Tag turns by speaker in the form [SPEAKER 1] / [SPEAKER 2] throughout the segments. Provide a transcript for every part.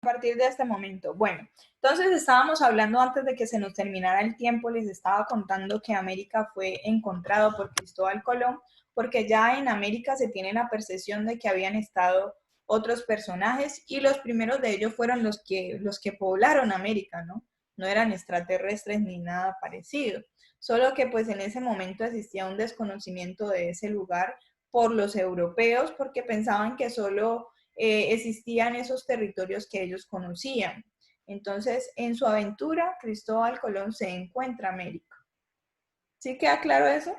[SPEAKER 1] partir de este momento. Bueno, entonces estábamos hablando antes de que se nos terminara el tiempo, les estaba contando que América fue encontrado por Cristóbal Colón, porque ya en América se tiene la percepción de que habían estado otros personajes y los primeros de ellos fueron los que poblaron América, ¿no? No eran extraterrestres ni nada parecido, solo que pues en ese momento existía un desconocimiento de ese lugar por los europeos porque pensaban que solo existían esos territorios que ellos conocían. Entonces, en su aventura, Cristóbal Colón se encuentra América. ¿Sí queda claro eso?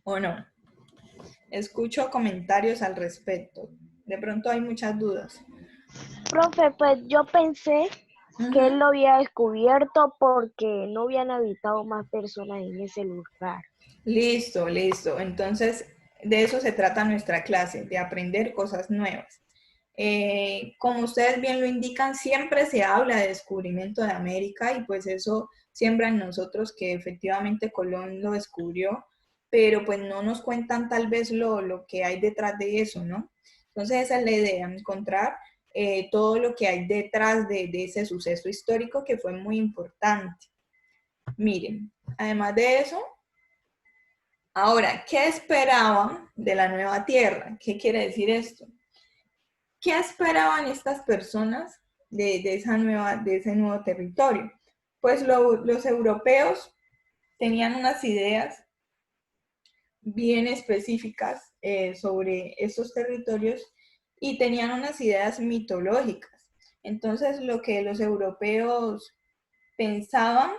[SPEAKER 1] ¿O no? Escucho comentarios al respecto. De pronto hay muchas dudas.
[SPEAKER 2] Profe, pues yo pensé que él
[SPEAKER 1] Ujú.
[SPEAKER 2] lo había descubierto porque no habían habitado más personas en ese lugar.
[SPEAKER 1] Listo, listo. Entonces, de eso se trata nuestra clase, de aprender cosas nuevas. Como ustedes bien lo indican, siempre se habla de descubrimiento de América y pues eso siembra en nosotros que efectivamente Colón lo descubrió, pero pues no nos cuentan tal vez lo que hay detrás de eso, ¿no? Entonces esa es la idea, encontrar todo lo que hay detrás de ese suceso histórico que fue muy importante. Miren, además de eso, ahora, ¿qué esperaban de la nueva tierra? ¿Qué quiere decir esto? ¿Qué esperaban estas personas de ese nuevo territorio? Pues los europeos tenían unas ideas bien específicas sobre esos territorios y tenían unas ideas mitológicas. Entonces, lo que los europeos pensaban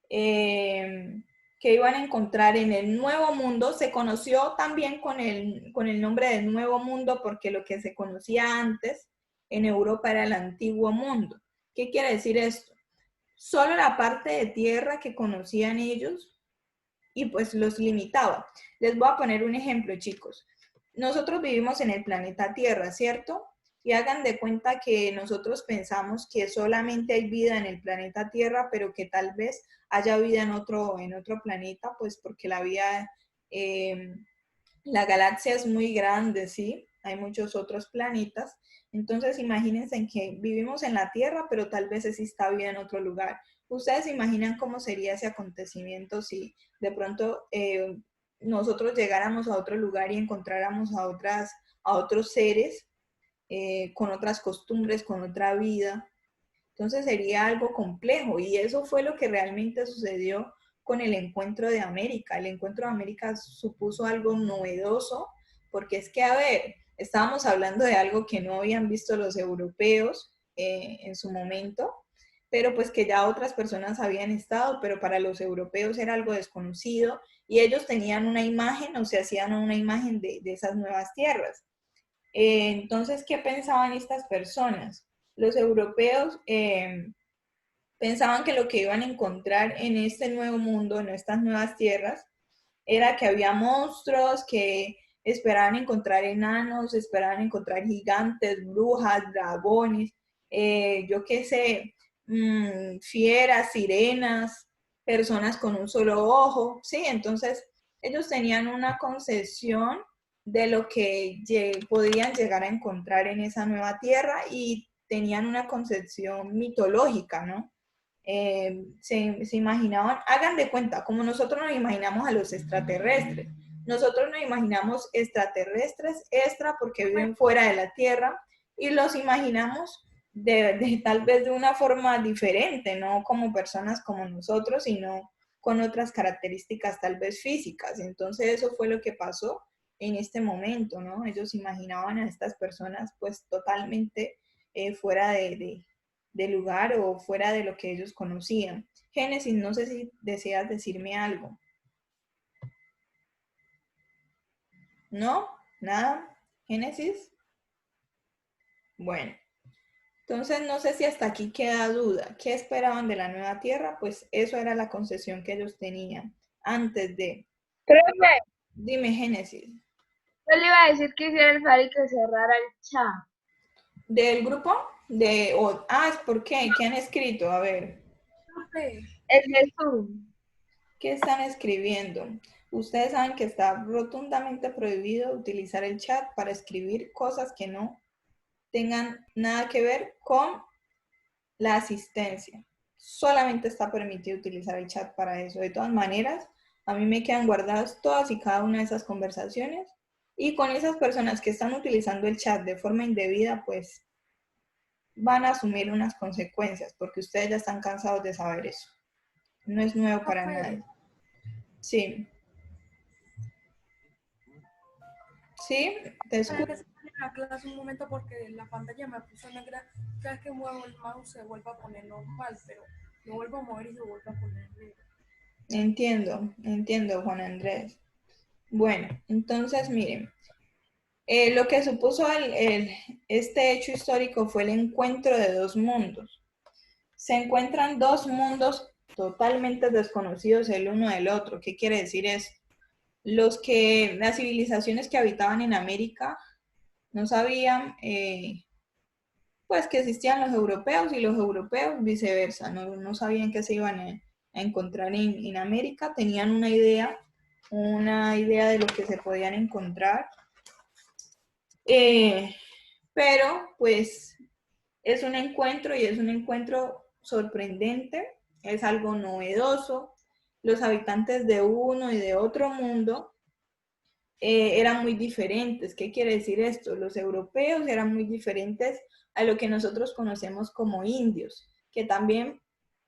[SPEAKER 1] eh, que iban a encontrar en el Nuevo Mundo, se conoció también con el nombre del Nuevo Mundo porque lo que se conocía antes en Europa era el Antiguo Mundo. ¿Qué quiere decir esto? Solo la parte de tierra que conocían ellos y pues los limitaba. Les voy a poner un ejemplo, chicos. Nosotros vivimos en el planeta Tierra, ¿cierto? Y hagan de cuenta que nosotros pensamos que solamente hay vida en el planeta Tierra, pero que tal vez haya vida en otro planeta, pues porque eh, la galaxia es muy grande, ¿sí? Hay muchos otros planetas. Entonces, imagínense en que vivimos en la Tierra, pero tal vez exista vida en otro lugar. ¿Ustedes se imaginan cómo sería ese acontecimiento si de pronto nosotros llegáramos a otro lugar y encontráramos a otros seres con otras costumbres, con otra vida? Entonces sería algo complejo y eso fue lo que realmente sucedió con el encuentro de América. El encuentro de América supuso algo novedoso porque es que, a ver, estábamos hablando de algo que no habían visto los europeos en su momento, pero pues que ya otras personas habían estado, pero para los europeos era algo desconocido y ellos tenían una imagen o se hacían una imagen de esas nuevas tierras. Entonces, ¿qué pensaban estas personas? Los europeos pensaban que lo que iban a encontrar en este nuevo mundo, en estas nuevas tierras, era que había monstruos, que esperaban encontrar enanos, esperaban encontrar gigantes, brujas, dragones, yo qué sé, fieras, sirenas, personas con un solo ojo, ¿sí? Entonces, ellos tenían una concepción de lo que podían llegar a encontrar en esa nueva tierra y tenían una concepción mitológica, ¿no? Se imaginaban, hagan de cuenta, como nosotros nos imaginamos a los extraterrestres. Nosotros nos imaginamos extraterrestres extra porque viven fuera de la Tierra y los imaginamos tal vez de una forma diferente, no como personas como nosotros, sino con otras características tal vez físicas. Entonces eso fue lo que pasó en este momento, ¿no? Ellos imaginaban a estas personas pues totalmente fuera de lugar o fuera de lo que ellos conocían. Génesis, no sé si deseas decirme algo. ¿No? ¿Nada? ¿Génesis? Bueno, entonces no sé si hasta aquí queda duda. ¿Qué esperaban de la nueva tierra? Pues eso era la concesión que ellos tenían antes de.
[SPEAKER 3] Profe,
[SPEAKER 1] Dime, Génesis.
[SPEAKER 3] yo le iba a decir que hiciera el favor y que cerrara el chat.
[SPEAKER 1] ¿Del grupo? ¿Es por qué? ¿Qué han escrito? A ver.
[SPEAKER 3] Profe, el de Zoom.
[SPEAKER 1] ¿Qué están escribiendo? Ustedes saben que está rotundamente prohibido utilizar el chat para escribir cosas que no tengan nada que ver con la asistencia. Solamente está permitido utilizar el chat para eso. De todas maneras, a mí me quedan guardadas todas y cada una de esas conversaciones, y con esas personas que están utilizando el chat de forma indebida, pues van a asumir unas consecuencias, porque ustedes ya están cansados de saber eso. No es nuevo para nadie. Sí. Sí, te escucho.
[SPEAKER 4] Que se en la clase un momento porque la pantalla me puso negra. Cada vez que muevo el mouse se vuelve a poner normal, pero lo vuelvo a mover y se vuelve a poner negro.
[SPEAKER 1] Entiendo, Juan Andrés. Bueno, entonces miren, lo que supuso este hecho histórico fue el encuentro de dos mundos. Se encuentran dos mundos totalmente desconocidos el uno del otro. ¿Qué quiere decir eso? Las civilizaciones que habitaban en América no sabían pues que existían los europeos, y los europeos viceversa, no sabían que se iban a encontrar en América, tenían una idea de lo que se podían encontrar, pero pues es un encuentro, y es un encuentro sorprendente, es algo novedoso. Los habitantes de uno y de otro mundo eran muy diferentes. ¿Qué quiere decir esto? Los europeos eran muy diferentes a lo que nosotros conocemos como indios, que también,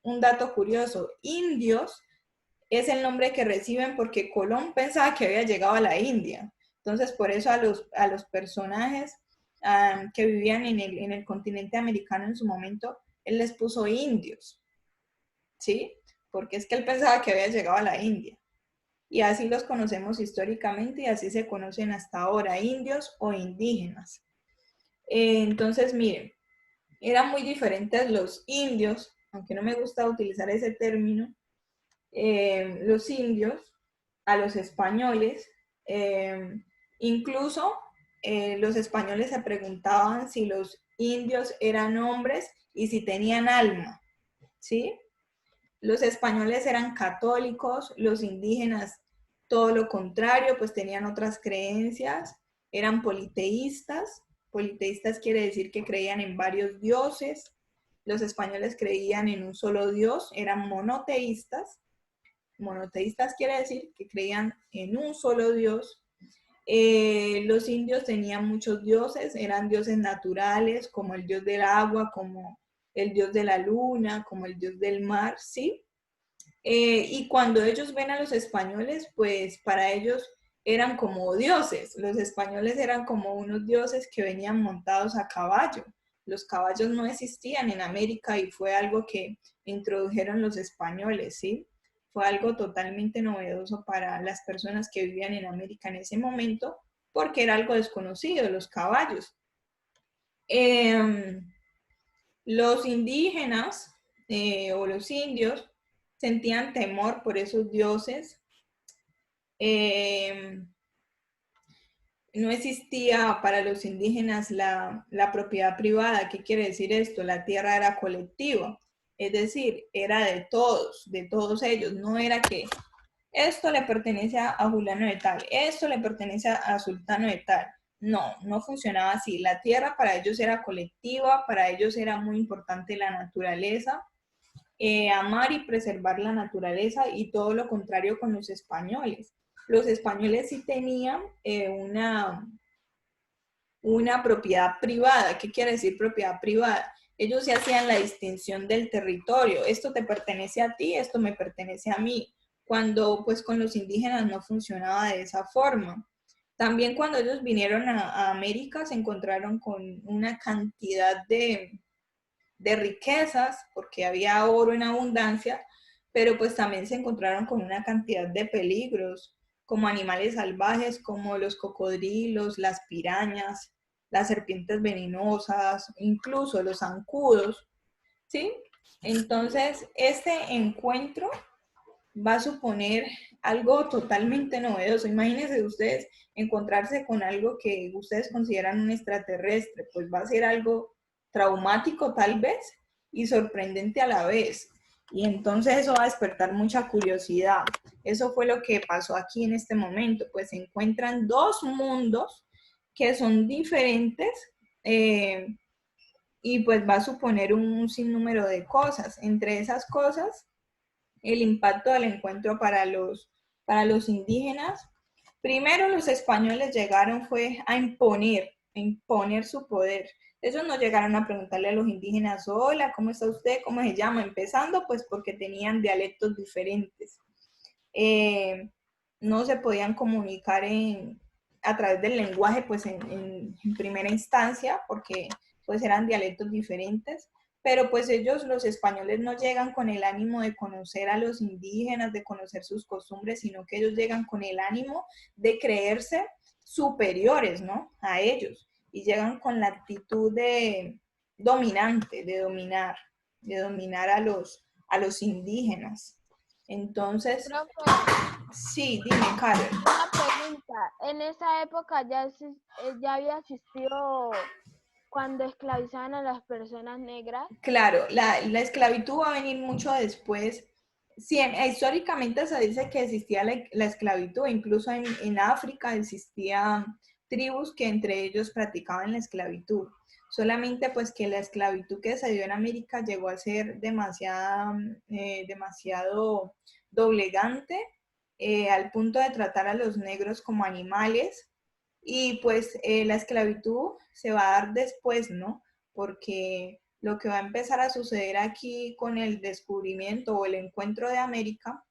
[SPEAKER 1] un dato curioso, indios es el nombre que reciben porque Colón pensaba que había llegado a la India. Entonces, por eso a los personajes que vivían en el continente americano en su momento, él les puso indios, ¿sí? Porque es que él pensaba que había llegado a la India. Y así los conocemos históricamente, y así se conocen hasta ahora, indios o indígenas. Entonces, miren, eran muy diferentes los indios, aunque no me gusta utilizar ese término, los indios a los españoles. Incluso los españoles se preguntaban si los indios eran hombres y si tenían alma, ¿sí? Los españoles eran católicos, los indígenas todo lo contrario, pues tenían otras creencias, eran politeístas. Politeístas quiere decir que creían en varios dioses. Los españoles creían en un solo dios, eran monoteístas. Monoteístas quiere decir que creían en un solo dios. Los indios tenían muchos dioses, eran dioses naturales, como el dios del agua, como el dios de la luna, como el dios del mar, ¿sí? Y cuando ellos ven a los españoles, pues para ellos eran como dioses. Los españoles eran como unos dioses que venían montados a caballo. Los caballos no existían en América y fue algo que introdujeron los españoles, ¿sí? Fue algo totalmente novedoso para las personas que vivían en América en ese momento, porque era algo desconocido, los caballos. Los indígenas o los indios sentían temor por esos dioses. No existía para los indígenas la propiedad privada. ¿Qué quiere decir esto? La tierra era colectiva, es decir, era de todos ellos. No era que esto le pertenece a Juliano de tal, esto le pertenece a Sultano de tal. No, no funcionaba así. La tierra para ellos era colectiva, para ellos era muy importante la naturaleza, amar y preservar la naturaleza, y todo lo contrario con los españoles. Los españoles sí tenían una propiedad privada. ¿Qué quiere decir propiedad privada? Ellos sí hacían la distinción del territorio. Esto te pertenece a ti, esto me pertenece a mí. Cuando pues con los indígenas no funcionaba de esa forma. También cuando ellos vinieron a América se encontraron con una cantidad de riquezas, porque había oro en abundancia, pero pues también se encontraron con una cantidad de peligros, como animales salvajes, como los cocodrilos, las pirañas, las serpientes venenosas, incluso los zancudos, ¿sí? Entonces, este encuentro va a suponer algo totalmente novedoso. Imagínense ustedes encontrarse con algo que ustedes consideran un extraterrestre, pues va a ser algo traumático tal vez y sorprendente a la vez. Y entonces eso va a despertar mucha curiosidad. Eso fue lo que pasó aquí en este momento, pues se encuentran dos mundos que son diferentes y pues va a suponer un sinnúmero de cosas. Entre esas cosas, el impacto del encuentro para los indígenas. Primero los españoles llegaron fue a imponer su poder. Ellos no llegaron a preguntarle a los indígenas, hola, ¿cómo está usted? ¿Cómo se llama? Empezando pues porque tenían dialectos diferentes. No se podían comunicar a través del lenguaje pues en primera instancia porque pues eran dialectos diferentes, pero pues ellos, los españoles, no llegan con el ánimo de conocer a los indígenas, de conocer sus costumbres, sino que ellos llegan con el ánimo de creerse superiores, ¿no? A ellos, y llegan con la actitud de dominante, de dominar a los indígenas. Entonces,
[SPEAKER 2] Profe,
[SPEAKER 1] sí, dime, Carol.
[SPEAKER 2] una pregunta. En esa época ya había existido cuando esclavizaban a las personas negras.
[SPEAKER 1] Claro, la esclavitud va a venir mucho después. Sí, históricamente se dice que existía la esclavitud, incluso en África existían tribus que entre ellos practicaban la esclavitud. Solamente pues que la esclavitud que se dio en América llegó a ser demasiado doblegante, al punto de tratar a los negros como animales. Y pues la esclavitud se va a dar después, ¿no? Porque lo que va a empezar a suceder aquí con el descubrimiento o el encuentro de América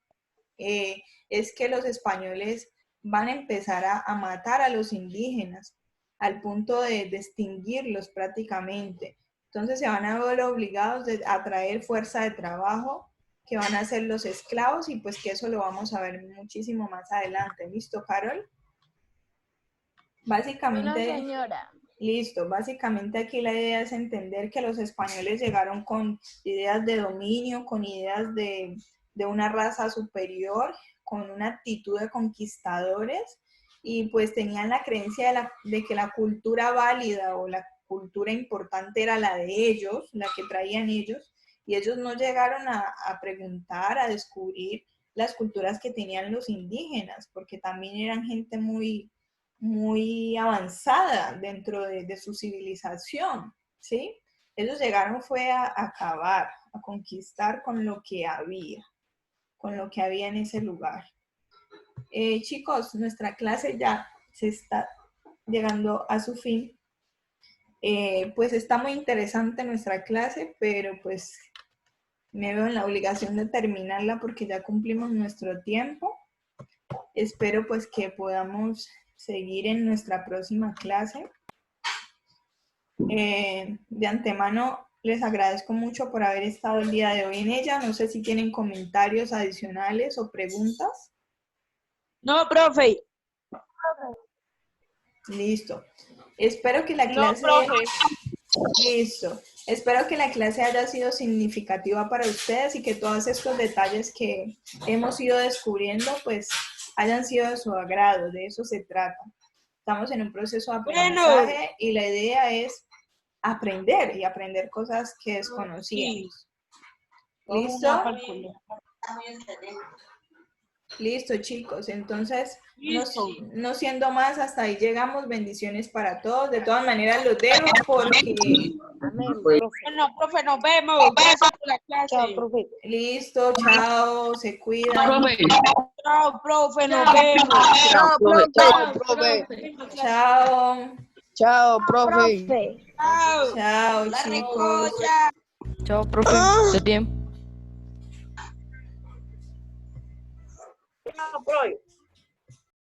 [SPEAKER 1] es que los españoles van a empezar a matar a los indígenas al punto de extinguirlos prácticamente. Entonces se van a ver obligados a traer fuerza de trabajo que van a ser los esclavos y pues que eso lo vamos a ver muchísimo más adelante. ¿Listo, Carol? Básicamente,
[SPEAKER 2] Bueno, señora.
[SPEAKER 1] listo, básicamente aquí la idea es entender que los españoles llegaron con ideas de dominio, con ideas de una raza superior, con una actitud de conquistadores y pues tenían la creencia de que la cultura válida o la cultura importante era la de ellos, la que traían ellos, y ellos no llegaron a preguntar, a descubrir las culturas que tenían los indígenas, porque también eran gente muy avanzada dentro de su civilización, ¿sí? Ellos llegaron fue a acabar, a conquistar con lo que había en ese lugar. Chicos, nuestra clase ya se está llegando a su fin. Pues está muy interesante nuestra clase, pero pues me veo en la obligación de terminarla porque ya cumplimos nuestro tiempo. Espero pues que podamos seguir en nuestra próxima clase. De antemano les agradezco mucho por haber estado el día de hoy en ella. No sé si tienen comentarios adicionales o preguntas.
[SPEAKER 5] No, profe.
[SPEAKER 1] Listo. Espero que la clase...
[SPEAKER 5] No, profe.
[SPEAKER 1] Listo. Espero que la clase haya sido significativa para ustedes y que todos estos detalles que hemos ido descubriendo pues hayan sido de su agrado. De eso se trata. Estamos en un proceso de aprendizaje y la idea es aprender y aprender cosas que desconocíamos. ¿Listo? Listo, chicos. Entonces, no siendo más, hasta ahí llegamos. Bendiciones para todos. De todas maneras, los dejo porque...
[SPEAKER 2] Amén, profe.
[SPEAKER 5] Bueno, profe, nos vemos. Gracias por la clase.
[SPEAKER 2] Chao, profe.
[SPEAKER 1] Listo, chao, se cuidan.
[SPEAKER 5] Chao, profe, nos vemos.
[SPEAKER 2] Chao, profe.
[SPEAKER 5] Chao, profe.
[SPEAKER 1] Chao.
[SPEAKER 6] Chao, profe.
[SPEAKER 2] Profe.
[SPEAKER 5] Chao.
[SPEAKER 1] Chao,
[SPEAKER 5] La
[SPEAKER 1] chicos.
[SPEAKER 5] recocha.
[SPEAKER 6] Chao, profe. ¿De tiempo?
[SPEAKER 5] Chao, profe.